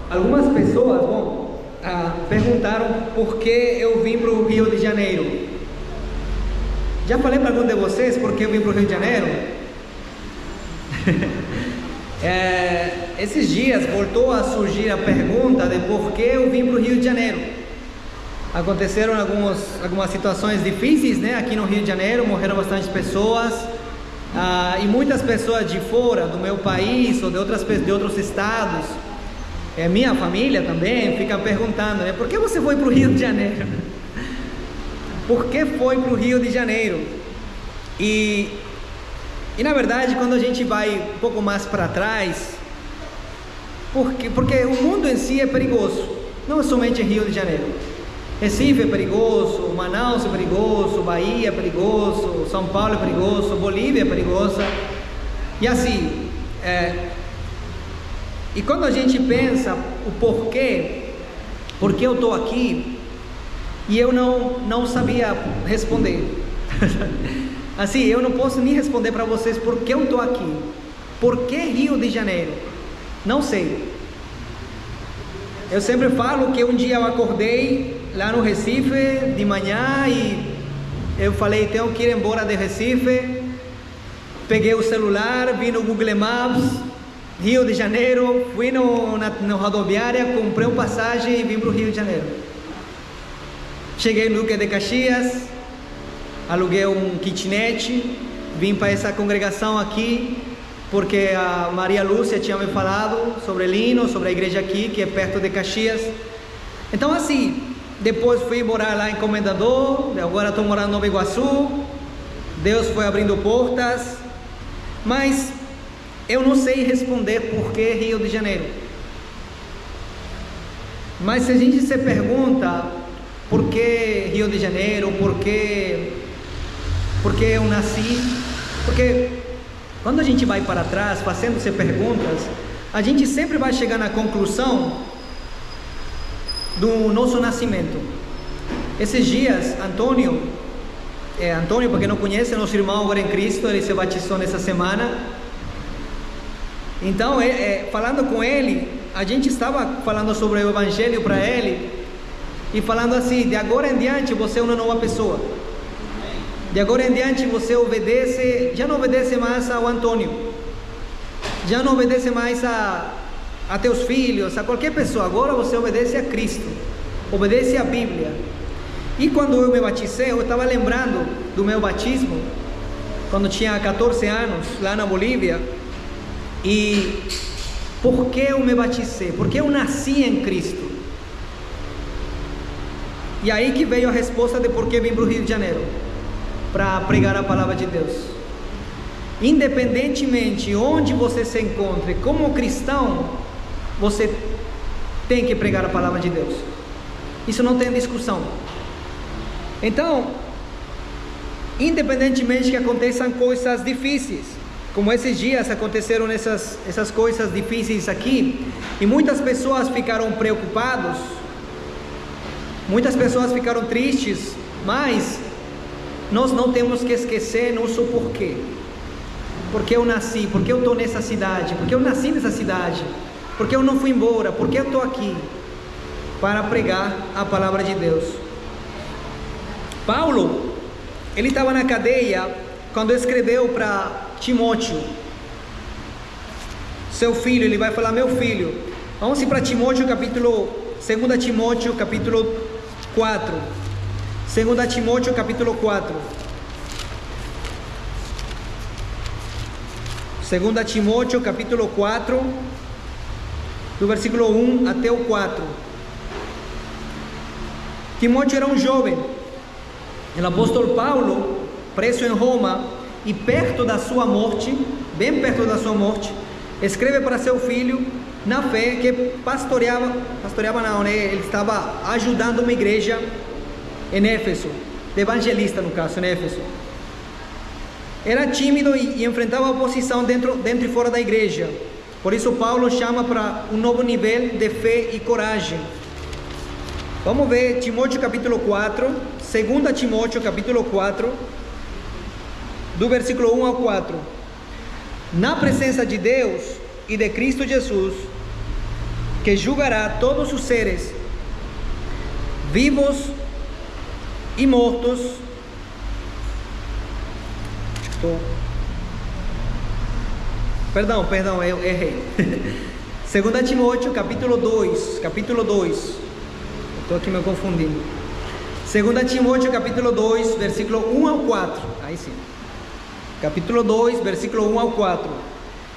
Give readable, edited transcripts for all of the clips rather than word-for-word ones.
Algumas pessoas, perguntaram por que eu vim para o Rio de Janeiro. Já falei para algum de vocês por que eu vim para o Rio de Janeiro? Esses dias voltou a surgir a pergunta de por que eu vim para o Rio de Janeiro. Aconteceram algumas situações difíceis, né, aqui no Rio de Janeiro, morreram bastante pessoas, e muitas pessoas de fora do meu país ou de outros estados, minha família também, fica perguntando, né, por que você foi para o Rio de Janeiro? Por que foi para o Rio de Janeiro? E na verdade, quando a gente vai um pouco mais para trás, porque o mundo em si é perigoso, não é somente Rio de Janeiro. Recife é perigoso, Manaus é perigoso, Bahia é perigoso, São Paulo é perigoso, Bolívia é perigosa, e assim, e quando a gente pensa o porquê, porque eu estou aqui, e eu não sabia responder, assim, eu não posso nem responder para vocês por que eu estou aqui, por que Rio de Janeiro, não sei. Eu sempre falo que um dia eu acordei lá no Recife de manhã e eu falei, tenho que ir embora de Recife, peguei o celular, vi no Google Maps, Rio de Janeiro, fui na rodoviária, comprei uma passagem e vim para o Rio de Janeiro. Cheguei no Duque de Caxias, aluguei um kitnet, vim para essa congregação aqui, porque a Maria Lúcia tinha me falado sobre Lino, sobre a igreja aqui, que é perto de Caxias. Então assim, depois fui morar lá em Comendador, agora estou morando em Nova Iguaçu, Deus foi abrindo portas, mas eu não sei responder por que Rio de Janeiro. Mas se a gente se pergunta, por que Rio de Janeiro, por que eu nasci, porque quando a gente vai para trás, fazendo-se perguntas, a gente sempre vai chegar na conclusão do nosso nascimento. Esses dias, Antônio, para quem não conhece, é nosso irmão agora em Cristo, ele se batizou nessa semana. Então, falando com ele, a gente estava falando sobre o Evangelho para ele, e falando assim, de agora em diante você é uma nova pessoa. De agora em diante você obedece, já não obedece mais ao Antônio, já não obedece mais a teus filhos, a qualquer pessoa, agora você obedece a Cristo, obedece à Bíblia. E quando eu me batizei, eu estava lembrando do meu batismo, quando tinha 14 anos, lá na Bolívia, e por que eu me batizei? Porque eu nasci em Cristo. E aí que veio a resposta de por que vim para o Rio de Janeiro, para pregar a palavra de Deus. Independentemente onde você se encontre, como cristão, você tem que pregar a palavra de Deus. Isso não tem discussão. Então, independentemente que aconteçam coisas difíceis, como esses dias aconteceram essas coisas difíceis aqui, e muitas pessoas ficaram preocupadas, muitas pessoas ficaram tristes, mas nós não temos que esquecer nosso porquê. Porque eu nasci, porque eu estou nessa cidade, porque eu nasci nessa cidade, porque eu não fui embora, porque eu estou aqui para pregar a palavra de Deus. Paulo, ele estava na cadeia quando escreveu para Timóteo, seu filho. Ele vai falar, meu filho. Vamos ir para Timóteo, 2 Timóteo capítulo 4. 2 Timóteo capítulo 4. 2 Timóteo capítulo 4, do versículo 1 até o 4. Timóteo era um jovem. O apóstolo Paulo, preso em Roma, e perto da sua morte, bem perto da sua morte, escreve para seu filho, na fé, que pastoreava não, né? Ele estava ajudando uma igreja em Éfeso, de evangelista no caso, em Éfeso. Era tímido e enfrentava oposição dentro e fora da igreja. Por isso Paulo chama para um novo nível de fé e coragem. Vamos ver Timóteo capítulo 4, 2 Timóteo capítulo 4, do versículo 1 ao 4. Na presença de Deus e de Cristo Jesus, que julgará todos os seres, vivos e mortos. Perdão, eu errei. 2 Timóteo, capítulo 2. Estou aqui me confundindo. 2 Timóteo, capítulo 2, versículo 1 ao 4. Aí sim. Capítulo 2, versículo 1 ao 4.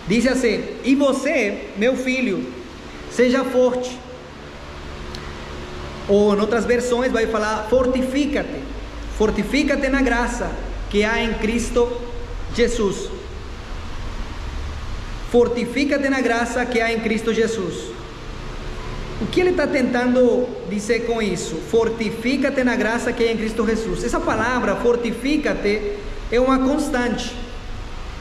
Diz assim: E você, meu filho, seja forte. Ou em outras versões vai falar: fortifica-te. Fortifica-te na graça que há em Cristo Jesus. Fortifica-te na graça que há em Cristo Jesus. O que ele está tentando dizer com isso? Fortifica-te na graça que há em Cristo Jesus. Essa palavra, fortifica-te, é uma constante.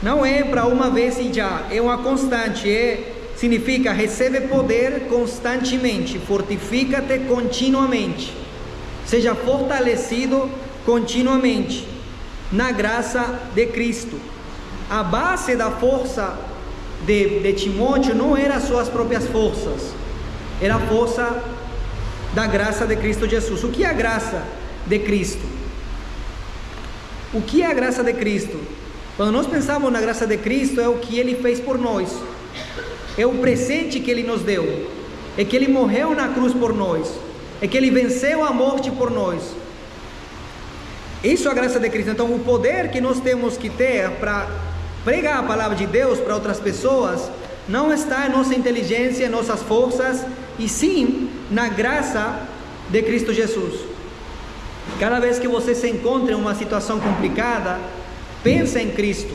Não é para uma vez e já. É uma constante. Significa recebe poder constantemente. Fortifica-te continuamente. Seja fortalecido continuamente na graça de Cristo. A base da força de Timóteo não era suas próprias forças, era a força da graça de Cristo Jesus. O que é a graça de Cristo? O que é a graça de Cristo? Quando nós pensamos na graça de Cristo, é o que Ele fez por nós, é o presente que Ele nos deu, é que Ele morreu na cruz por nós, é que Ele venceu a morte por nós. Isso é a graça de Cristo. Então o poder que nós temos que ter para pregar a palavra de Deus para outras pessoas não está em nossa inteligência, em nossas forças, e sim na graça de Cristo Jesus. Cada vez que você se encontra em uma situação complicada, pensa em Cristo.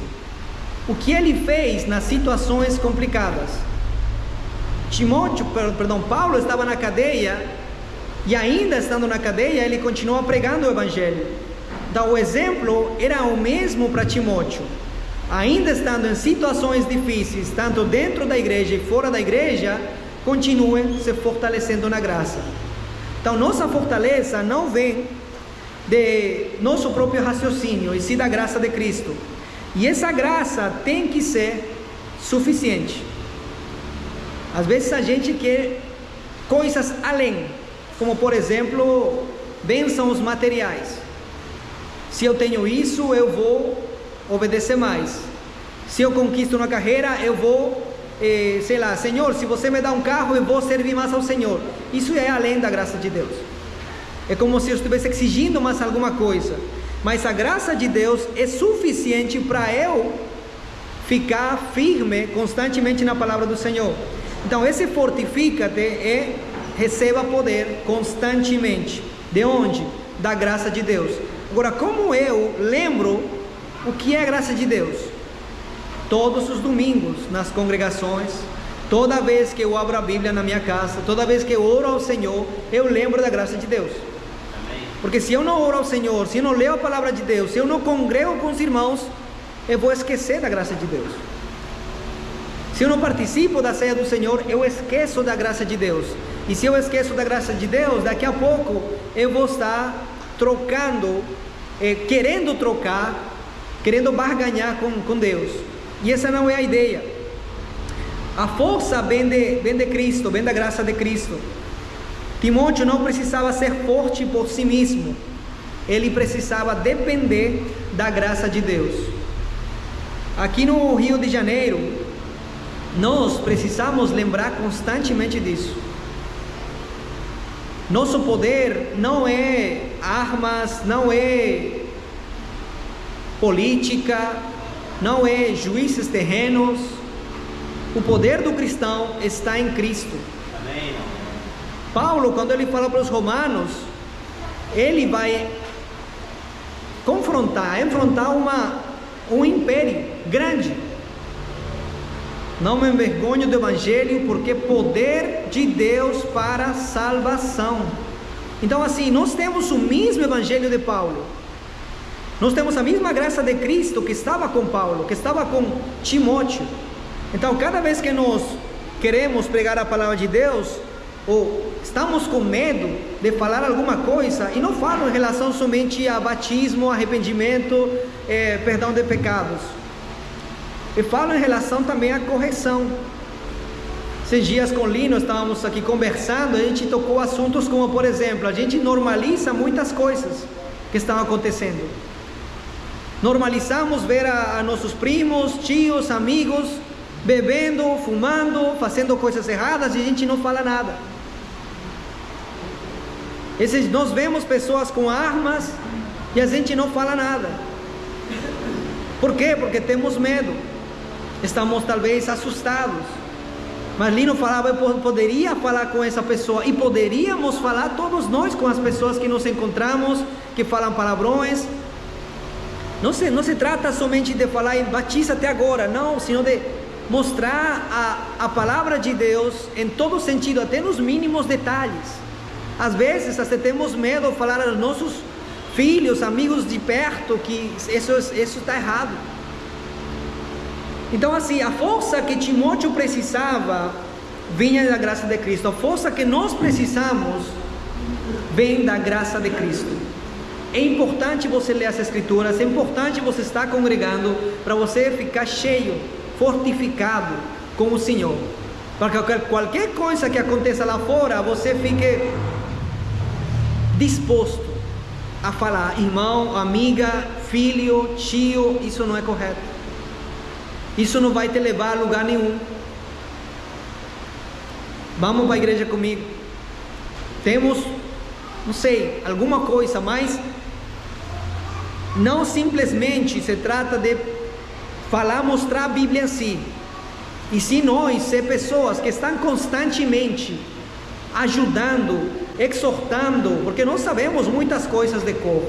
O que Ele fez nas situações complicadas? Paulo estava na cadeia, e ainda estando na cadeia, ele continua pregando o Evangelho. Então o exemplo era o mesmo para Timóteo. Ainda estando em situações difíceis, tanto dentro da igreja e fora da igreja, continuem se fortalecendo na graça. Então nossa fortaleza não vem de nosso próprio raciocínio, e sim da graça de Cristo. E essa graça tem que ser suficiente. Às vezes a gente quer coisas além, como por exemplo, bênçãos materiais. Se eu tenho isso, eu vou obedecer mais. Se eu conquisto uma carreira, eu vou, Senhor, se você me dá um carro, eu vou servir mais ao Senhor. Isso é além da graça de Deus. É como se eu estivesse exigindo mais alguma coisa. Mas a graça de Deus é suficiente para eu ficar firme constantemente na palavra do Senhor. Então esse fortifica-te receba poder constantemente. De onde? Da graça de Deus. Agora, como eu lembro o que é a graça de Deus? Todos os domingos nas congregações, toda vez que eu abro a Bíblia na minha casa, toda vez que eu oro ao Senhor, eu lembro da graça de Deus. Porque se eu não oro ao Senhor, se eu não leio a palavra de Deus, se eu não congrego com os irmãos, eu vou esquecer da graça de Deus. Se eu não participo da ceia do Senhor, eu esqueço da graça de Deus. E se eu esqueço da graça de Deus, daqui a pouco eu vou estar trocando, querendo trocar, querendo barganhar com Deus. E essa não é a ideia. A força vem de Cristo, vem da graça de Cristo. Timóteo não precisava ser forte por si mesmo, ele precisava depender da graça de Deus. Aqui no Rio de Janeiro, nós precisamos lembrar constantemente disso. Nosso poder não é armas, não é política, não é juízes terrenos. O poder do cristão está em Cristo. Amém. Paulo, quando ele fala para os romanos, ele vai enfrentar um império grande. Não me envergonho do Evangelho, porque poder de Deus para salvação. Então assim, nós temos o mesmo Evangelho de Paulo, nós temos a mesma graça de Cristo que estava com Paulo, que estava com Timóteo. Então cada vez que nós queremos pregar a palavra de Deus, ou estamos com medo de falar alguma coisa, e não falo em relação somente a batismo, arrependimento, perdão de pecados, eu falo em relação também à correção. Esses dias com Lino estávamos aqui conversando, a gente tocou assuntos como, por exemplo, a gente normaliza muitas coisas que estão acontecendo. Normalizamos ver a nossos primos, tios, amigos bebendo, fumando, fazendo coisas erradas e a gente não fala nada. Nós vemos pessoas com armas e a gente não fala nada. Por quê? Porque temos medo. Estamos talvez assustados. Mas Lino falava, eu poderia falar com essa pessoa, e poderíamos falar todos nós com as pessoas que nos encontramos, que falam palavrões. Não se trata somente de falar em batiza até agora, não, senão de mostrar a palavra de Deus em todo sentido, até nos mínimos detalhes. Às vezes até temos medo de falar aos nossos filhos, amigos de perto, que isso está errado. Então assim, a força que Timóteo precisava vinha da graça de Cristo. A força que nós precisamos vem da graça de Cristo. É importante você ler as Escrituras, é importante você estar congregando para você ficar cheio, fortificado com o Senhor, para que qualquer coisa que aconteça lá fora, você fique disposto a falar: irmão, amiga, filho, tio, isso não é correto, isso não vai te levar a lugar nenhum. Vamos para a igreja comigo. Temos, não sei, alguma coisa, mas não simplesmente se trata de falar, mostrar a Bíblia em si, e sim nós ser pessoas que estão constantemente ajudando, exortando, porque nós sabemos muitas coisas de cor,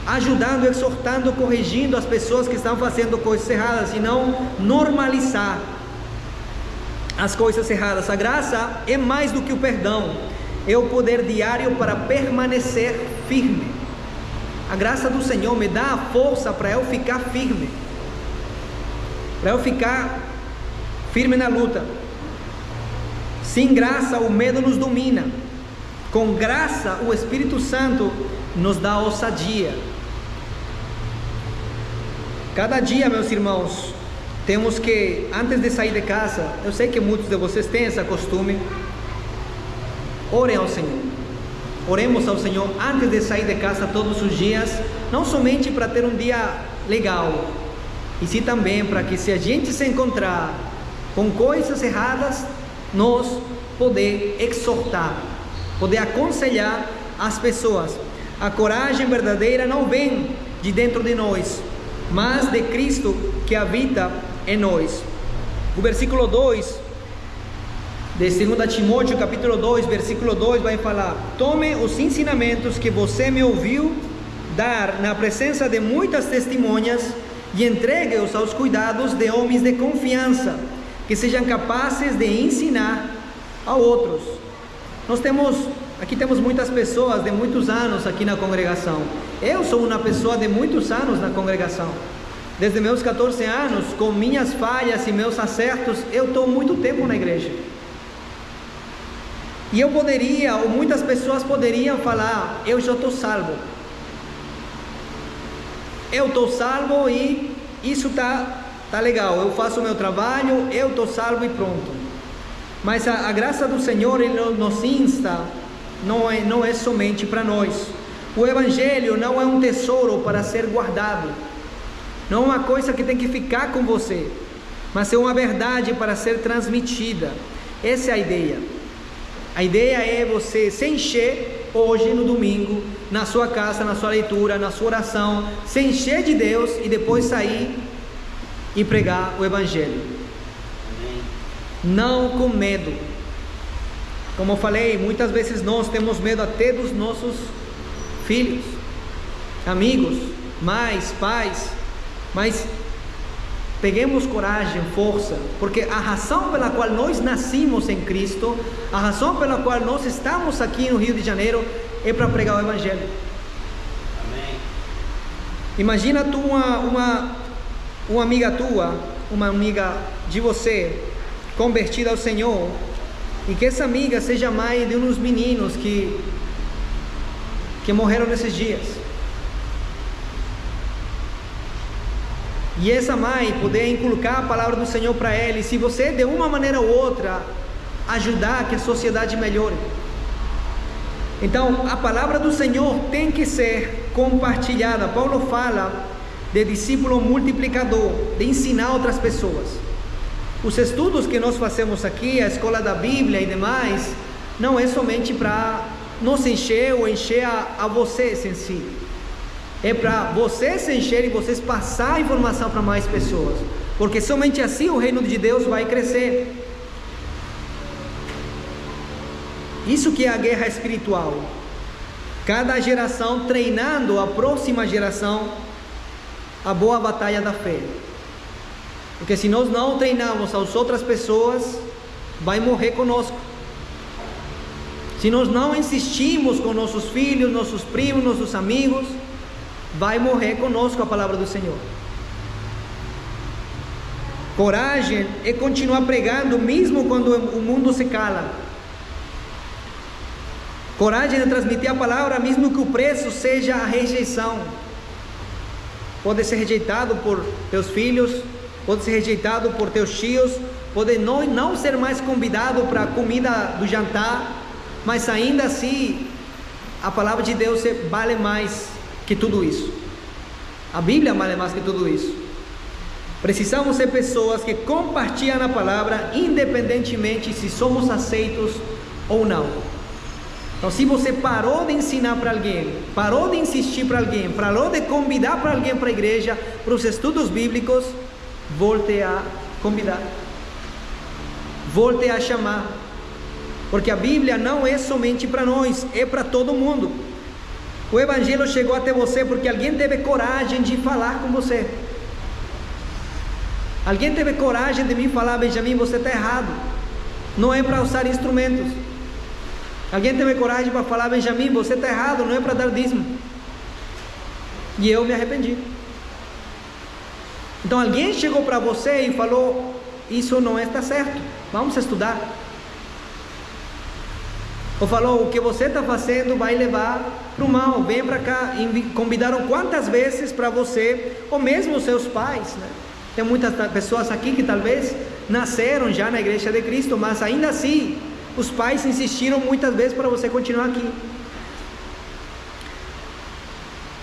ajudando, exortando, corrigindo as pessoas que estão fazendo coisas erradas, e não normalizar as coisas erradas. A graça é mais do que o perdão, é o poder diário para permanecer firme. A graça do Senhor me dá a força para eu ficar firme, para eu ficar firme na luta. Sem graça o medo nos domina, com graça o Espírito Santo nos dá ousadia. Cada dia, meus irmãos, temos que, antes de sair de casa, eu sei que muitos de vocês têm esse costume, orem ao Senhor. Oremos ao Senhor antes de sair de casa todos os dias, não somente para ter um dia legal, e sim também para que, se a gente se encontrar com coisas erradas, nós poder exortar, poder aconselhar as pessoas. A coragem verdadeira não vem de dentro de nós, mas de Cristo que habita em nós. O versículo 2 de 2 Timóteo capítulo 2, versículo 2 vai falar: tome os ensinamentos que você me ouviu dar na presença de muitas testemunhas e entregue-os aos cuidados de homens de confiança, que sejam capazes de ensinar a outros. Aqui temos muitas pessoas de muitos anos aqui na congregação. Eu sou uma pessoa de muitos anos na congregação. Desde meus 14 anos, com minhas falhas e meus acertos, eu estou muito tempo na igreja. E eu poderia, ou muitas pessoas poderiam falar: eu já estou salvo. Eu estou salvo e isso tá legal. Eu faço o meu trabalho, eu estou salvo e pronto. Mas a graça do Senhor, Ele nos insta, não é somente para nós. O Evangelho não é um tesouro para ser guardado, não é uma coisa que tem que ficar com você, mas é uma verdade para ser transmitida. Essa é a ideia. A ideia é você se encher hoje no domingo, na sua casa, na sua leitura, na sua oração, se encher de Deus e depois sair e pregar o Evangelho. Amém. Não com medo. Como eu falei, muitas vezes nós temos medo até dos nossos filhos, amigos, mães, pais, mas peguemos coragem, força, porque a razão pela qual nós nascimos em Cristo, a razão pela qual nós estamos aqui no Rio de Janeiro, é para pregar o Evangelho. Amém. Imagina tu uma amiga tua, uma amiga de você, convertida ao Senhor, e que essa amiga seja mãe de uns meninos que morreram nesses dias. e essa mãe poder inculcar a palavra do Senhor para ele, se você de uma maneira ou outra ajudar que a sociedade melhore. Então a palavra do Senhor tem que ser compartilhada. Paulo fala de discípulo multiplicador, de ensinar outras pessoas. Os estudos que nós fazemos aqui, a escola da Bíblia e demais, não é somente para nos encher ou encher a vocês em si. É para vocês se encherem e vocês passar a informação para mais pessoas, porque somente assim o reino de Deus vai crescer. Isso que é a guerra espiritual. Cada geração treinando a próxima geração a boa batalha da fé. Porque se nós não treinarmos as outras pessoas, vai morrer conosco. Se nós não insistimos com nossos filhos, nossos primos, nossos amigos, vai morrer conosco a palavra do Senhor. Coragem é continuar pregando mesmo quando o mundo se cala. Coragem é transmitir a palavra mesmo que o preço seja a rejeição. Pode ser rejeitado por teus filhos, pode ser rejeitado por teus tios, pode não ser mais convidado para a comida do jantar, mas ainda assim a palavra de Deus vale mais que tudo isso. A Bíblia vale mais que tudo isso. Precisamos ser pessoas que compartilham a palavra independentemente se somos aceitos ou não. Então, se você parou de ensinar para alguém, parou de insistir para alguém, parou de convidar para alguém para a igreja, para os estudos bíblicos, volte a convidar, volte a chamar, porque a Bíblia não é somente para nós, é para todo mundo. O Evangelho chegou até você porque alguém teve coragem de falar com você. Alguém teve coragem de me falar: Benjamin, você está errado, não é para usar instrumentos. Alguém teve coragem para falar: Benjamin, você está errado, não é para dar dízimo. E eu me arrependi. Então alguém chegou para você e falou: isso não está certo, vamos estudar. Ou falou: o que você está fazendo vai levar para o mal, vem para cá. Convidaram quantas vezes para você, ou mesmo os seus pais, né? Tem muitas pessoas aqui que talvez nasceram já na igreja de Cristo, mas ainda assim os pais insistiram muitas vezes para você continuar aqui.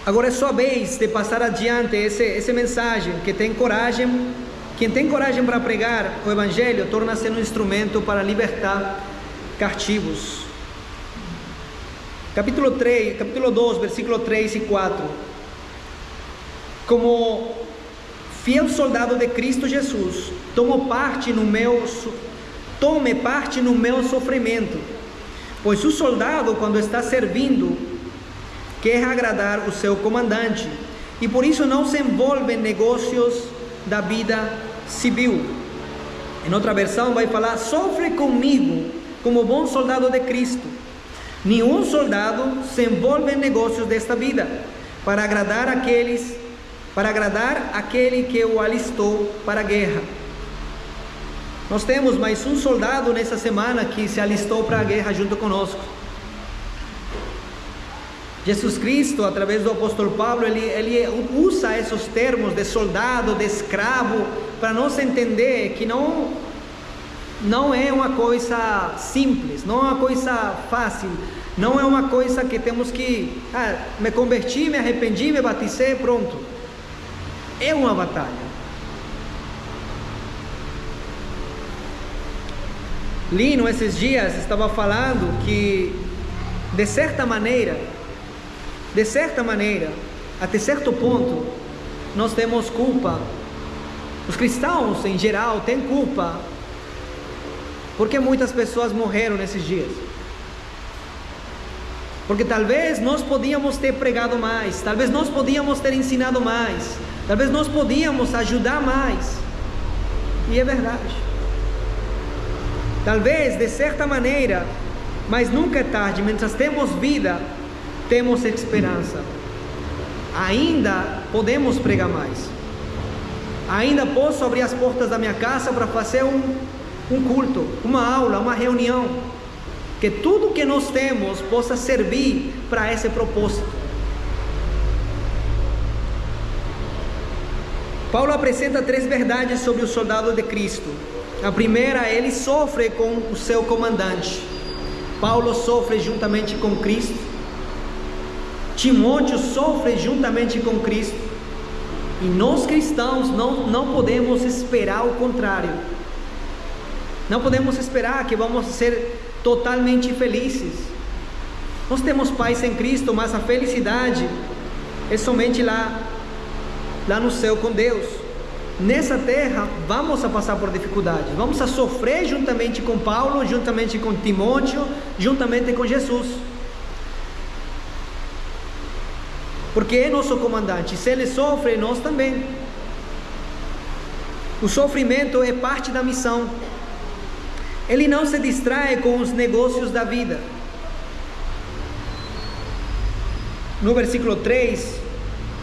Agora é sua vez de passar adiante essa mensagem. Quem tem coragem para pregar o Evangelho, torna-se um instrumento para libertar cativos. Capítulo 2, versículo 3 e 4. Como fiel soldado de Cristo Jesus, tome parte no meu sofrimento, pois o soldado, quando está servindo, quer agradar o seu comandante, e por isso não se envolve em negócios da vida civil. Em outra versão vai falar: sofre comigo como bom soldado de Cristo. Nenhum soldado se envolve em negócios desta vida, para agradar aquele que o alistou para a guerra. Nós temos mais um soldado nessa semana que se alistou para a guerra junto conosco. Jesus Cristo, através do apóstolo Paulo, ele usa esses termos de soldado, de escravo, para nos entender que não é uma coisa simples, não é uma coisa fácil, não é uma coisa que temos que me converti, me arrependi, me batizei, pronto. É uma batalha. Lino esses dias estava falando que de certa maneira, até certo ponto, nós temos culpa. Os cristãos em geral têm culpa porque muitas pessoas morreram nesses dias. Porque talvez nós podíamos ter pregado mais, talvez nós podíamos ter ensinado mais, talvez nós podíamos ajudar mais. E é verdade. Talvez de certa maneira, mas nunca é tarde. Mientras temos vida, temos esperança. Ainda podemos pregar mais. Ainda posso abrir as portas da minha casa para fazer um culto, uma aula, uma reunião. Que tudo que nós temos possa servir para esse propósito. Paulo apresenta 3 verdades sobre o soldado de Cristo. A primeira, ele sofre com o seu comandante. Paulo sofre juntamente com Cristo. Timóteo sofre juntamente com Cristo. E nós cristãos não podemos esperar o contrário. Não podemos esperar que vamos ser totalmente felizes. Nós temos paz em Cristo, mas a felicidade é somente lá no céu com Deus. Nessa terra vamos a passar por dificuldades, vamos a sofrer juntamente com Paulo, juntamente com Timóteo, juntamente com Jesus, porque é nosso comandante. Se ele sofre, nós também. O sofrimento é parte da missão. Ele não se distrai com os negócios da vida. No versículo 3,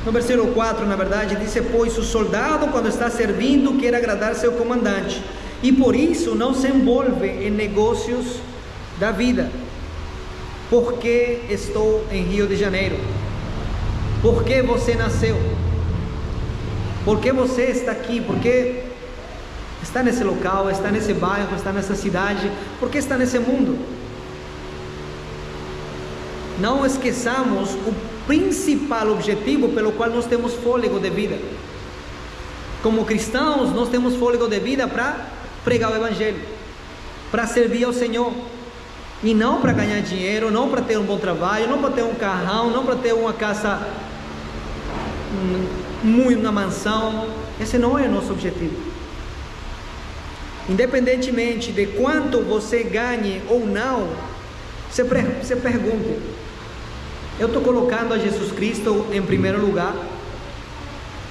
no versículo 4, na verdade, diz: pois o soldado, quando está servindo, quer agradar seu comandante, e por isso não se envolve em negócios da vida. Porque estou em Rio de Janeiro? Por que você nasceu? Por que você está aqui? Por que está nesse local, está nesse bairro, está nessa cidade? Por que está nesse mundo? Não esqueçamos o principal objetivo pelo qual nós temos fôlego de vida. Como cristãos, nós temos fôlego de vida para pregar o Evangelho, para servir ao Senhor, e não para ganhar dinheiro, não para ter um bom trabalho, não para ter um carrão, não para ter uma casa, uma mansão. Esse não é o nosso objetivo. Independentemente de quanto você ganhe ou não, você pergunte: eu estou colocando a Jesus Cristo em primeiro lugar?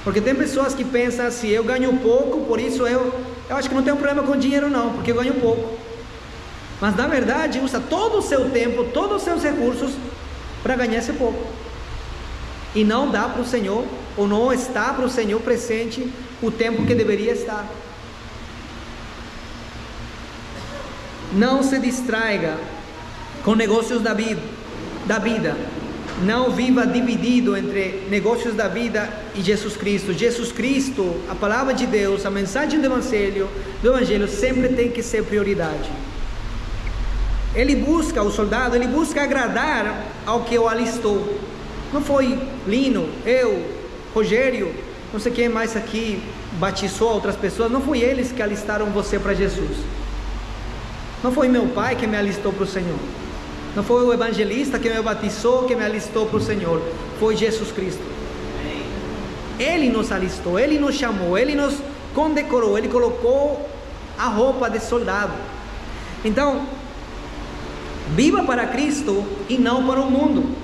Porque tem pessoas que pensam assim: eu ganho pouco, por isso eu acho que não tenho problema com dinheiro não, porque eu ganho pouco. Mas na verdade usa todo o seu tempo, todos os seus recursos para ganhar esse pouco, e não dá para o Senhor, ou não está para o Senhor presente o tempo que deveria estar. Não se distraiga com negócios da vida. Não viva dividido entre negócios da vida e Jesus Cristo. Jesus Cristo, a palavra de Deus, a mensagem do Evangelho sempre tem que ser prioridade. O soldado busca agradar ao que o alistou. Não foi Lino, eu, Rogério, não sei quem mais aqui batizou outras pessoas, não foi eles que alistaram você para Jesus. Não foi meu pai que me alistou para o Senhor. Não foi o evangelista que me batizou, que me alistou para o Senhor. Foi Jesus Cristo. Ele nos alistou, Ele nos chamou, Ele nos condecorou, Ele colocou a roupa de soldado. Então, viva para Cristo e não para o mundo.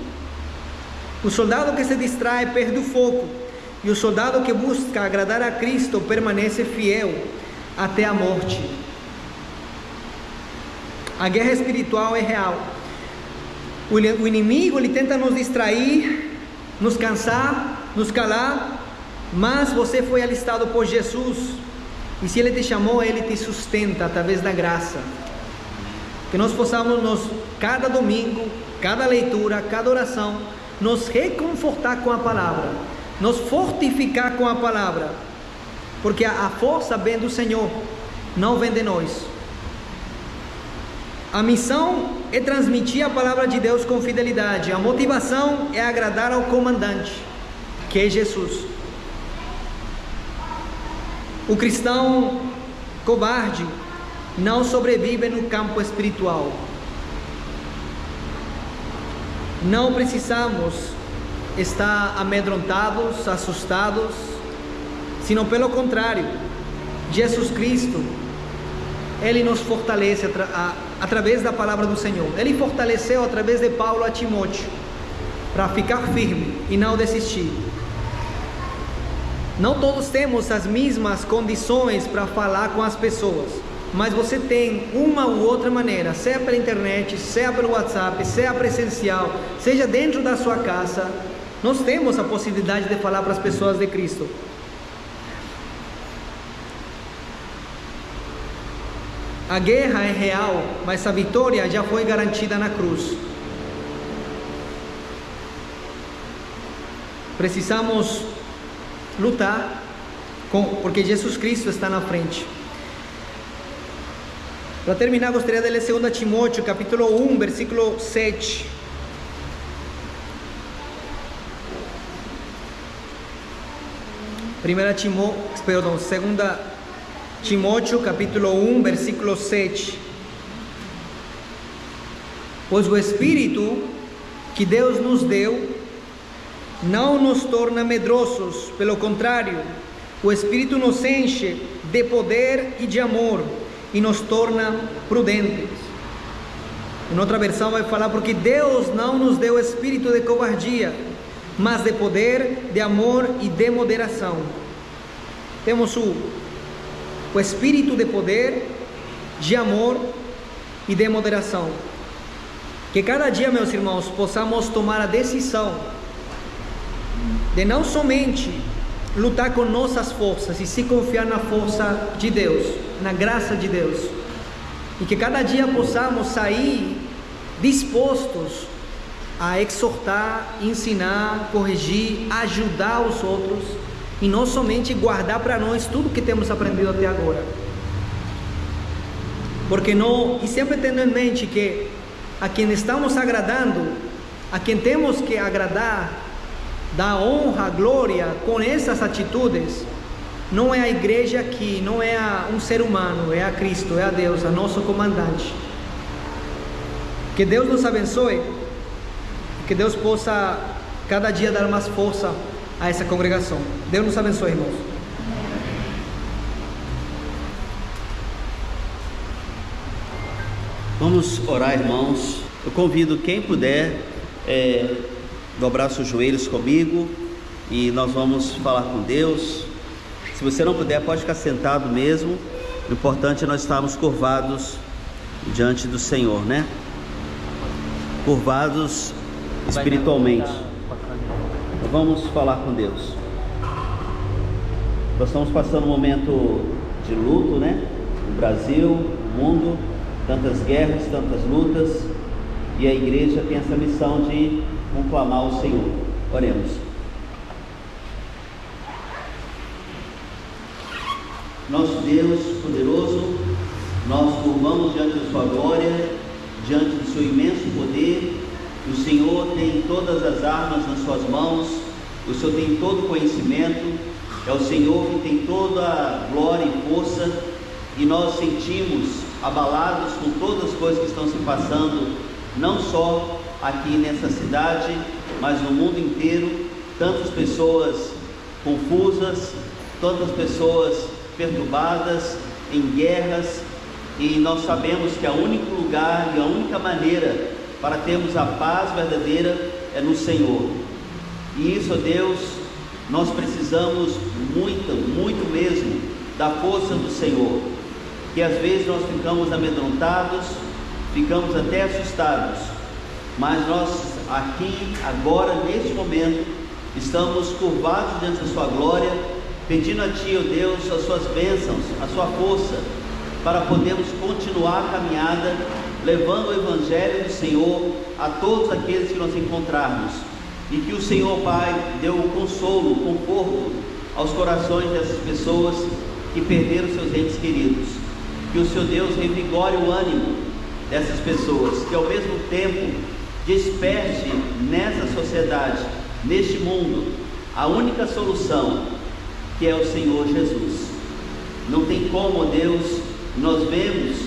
O soldado que se distrai perde o foco, e o soldado que busca agradar a Cristo permanece fiel até a morte. A guerra espiritual é real. O inimigo, ele tenta nos distrair, nos cansar, nos calar, mas você foi alistado por Jesus, e se Ele te chamou, Ele te sustenta através da graça. Que nós possamos, cada domingo, cada leitura, cada oração, nos reconfortar com a palavra, nos fortificar com a palavra, porque a força vem do Senhor, não vem de nós. A missão é transmitir a palavra de Deus com fidelidade. A motivação é agradar ao comandante, que é Jesus. O cristão covarde não sobrevive no campo espiritual. Não precisamos estar amedrontados, assustados, senão pelo contrário. Jesus Cristo, Ele nos fortalece através da palavra do Senhor. Ele fortaleceu através de Paulo a Timóteo, para ficar firme e não desistir. Não todos temos as mesmas condições para falar com as pessoas, mas você tem uma ou outra maneira, seja pela internet, seja pelo WhatsApp, seja presencial, seja dentro da sua casa. Nós temos a possibilidade de falar para as pessoas de Cristo. A guerra é real, mas a vitória já foi garantida na cruz. Precisamos lutar porque Jesus Cristo está na frente. Para terminar, gostaria de ler 2 Timóteo, capítulo 1, versículo 7. Segunda Timóteo, capítulo 1, versículo 7. Pois o Espírito que Deus nos deu não nos torna medrosos, pelo contrário, o Espírito nos enche de poder e de amor e nos torna prudentes. Em outra versão vai falar, porque Deus não nos deu espírito de covardia, mas de poder, de amor e de moderação. Temos o espírito de poder, de amor e de moderação. Que cada dia, meus irmãos, possamos tomar a decisão de não somente lutar com nossas forças, e se confiar na força de Deus, na graça de Deus, e que cada dia possamos sair dispostos a exortar, ensinar, corrigir, ajudar os outros, e não somente guardar para nós tudo que temos aprendido até agora. Porque não, e sempre tendo em mente que a quem estamos agradando, a quem temos que agradar, dar honra, glória com essas atitudes, não é a igreja aqui, não é um ser humano, é a Cristo, é a Deus, a nosso comandante. Que Deus nos abençoe, que Deus possa cada dia dar mais força a essa congregação. Deus nos abençoe, irmãos. Vamos orar, irmãos. Eu convido quem puder dobrar seus joelhos comigo e nós vamos falar com Deus. Se você não puder, pode ficar sentado mesmo. O importante é nós estarmos curvados diante do Senhor, né? Curvados espiritualmente. Vamos falar com Deus. Nós estamos passando um momento de luto, né? No Brasil, no mundo, tantas guerras, tantas lutas, e a igreja tem essa missão de conclamar o Senhor. Oremos. Nosso Deus poderoso, nós curvamos diante da sua glória, diante do seu imenso poder. O Senhor tem todas as armas nas suas mãos, o Senhor tem todo o conhecimento, é o Senhor que tem toda a glória e força, e nós sentimos abalados com todas as coisas que estão se passando, não só aqui nessa cidade, mas no mundo inteiro. Tantas pessoas confusas, tantas pessoas perturbadas, em guerras, e nós sabemos que o único lugar e a única maneira para termos a paz verdadeira é no Senhor. E isso, ó Deus, nós precisamos muito mesmo da força do Senhor, que às vezes nós ficamos amedrontados, ficamos até assustados, mas nós aqui, agora, neste momento, estamos curvados diante da sua glória, pedindo a Ti, ó Deus, as suas bênçãos, a sua força, para podermos continuar a caminhada, levando o Evangelho do Senhor a todos aqueles que nós encontrarmos, e que o Senhor, Pai, dê o consolo, o conforto aos corações dessas pessoas que perderam seus entes queridos, que o Senhor Deus revigore o ânimo dessas pessoas, que ao mesmo tempo desperte nessa sociedade, neste mundo, a única solução, que é o Senhor Jesus. Não tem como, ó Deus, nós vemos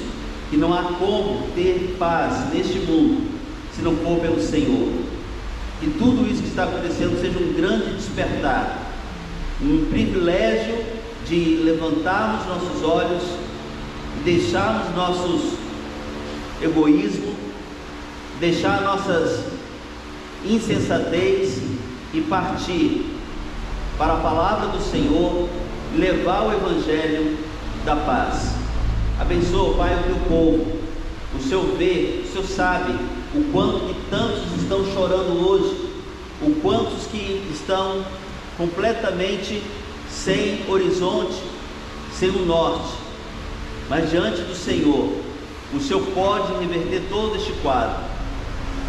que não há como ter paz neste mundo se não for pelo Senhor. Que tudo isso que está acontecendo seja um grande despertar, um privilégio de levantarmos nossos olhos, deixarmos nossos egoísmo, deixar nossas insensatez e partir para a palavra do Senhor, levar o Evangelho da paz. Abençoa, Pai, o teu povo. O Senhor vê, o Senhor sabe o quanto que tantos estão chorando hoje, o quantos que estão completamente sem horizonte, sem um norte, mas diante do Senhor, o Senhor pode reverter todo este quadro,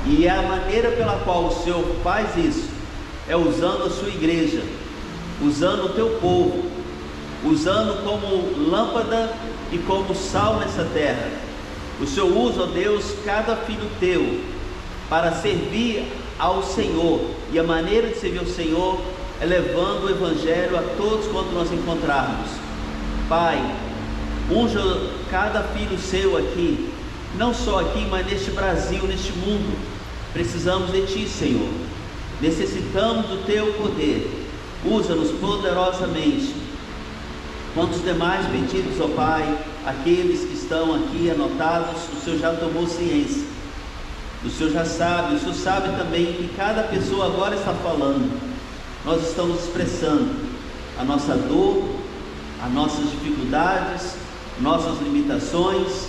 e a maneira pela qual o Senhor faz isso, é usando a sua igreja, usando o teu povo, usando como lâmpada e como sal nessa terra. O Senhor usa, ó Deus, cada filho teu para servir ao Senhor, e a maneira de servir ao Senhor é levando o Evangelho a todos quanto nós encontrarmos. Pai, unja cada filho seu aqui, não só aqui, mas neste Brasil, neste mundo. Precisamos de Ti, Senhor, necessitamos do Teu poder. Usa-nos poderosamente. Quantos demais pedidos, ó Pai, aqueles que estão aqui anotados, o Senhor já tomou ciência, o Senhor já sabe, o Senhor sabe também que cada pessoa agora está falando. Nós estamos expressando a nossa dor, as nossas dificuldades, nossas limitações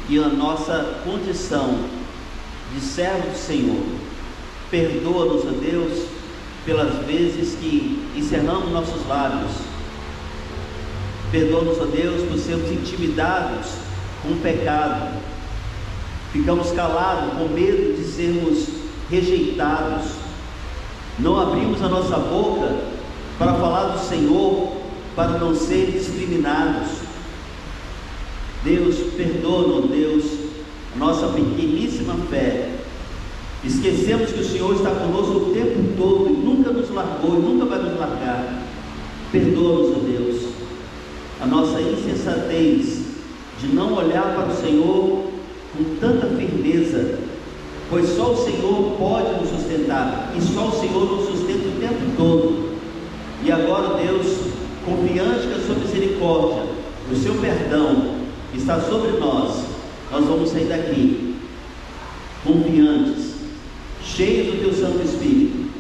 e a nossa condição de servo do Senhor. Perdoa-nos, ó Deus, pelas vezes que encerramos nossos lábios. Perdoa-nos, ó Deus, por sermos intimidados com o pecado. Ficamos calados com medo de sermos rejeitados. Não abrimos a nossa boca para falar do Senhor, para não ser discriminados. Deus, perdoa-nos, Deus, a nossa pequeníssima fé. Esquecemos que o Senhor está conosco o tempo todo e nunca nos largou e nunca vai nos largar. Perdoa-nos, ó Deus, a nossa insensatez de não olhar para o Senhor com tanta firmeza, pois só o Senhor pode nos sustentar, e só o Senhor nos sustenta o tempo todo. E agora, Deus, confiante que a sua misericórdia, o seu perdão está sobre nós, nós vamos sair daqui confiantes, cheios do teu Santo Espírito,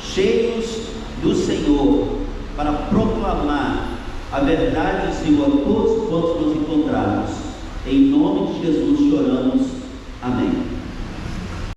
cheios do Senhor, para proclamar a verdade do Senhor a todos quantos nos encontrarmos. Em nome de Jesus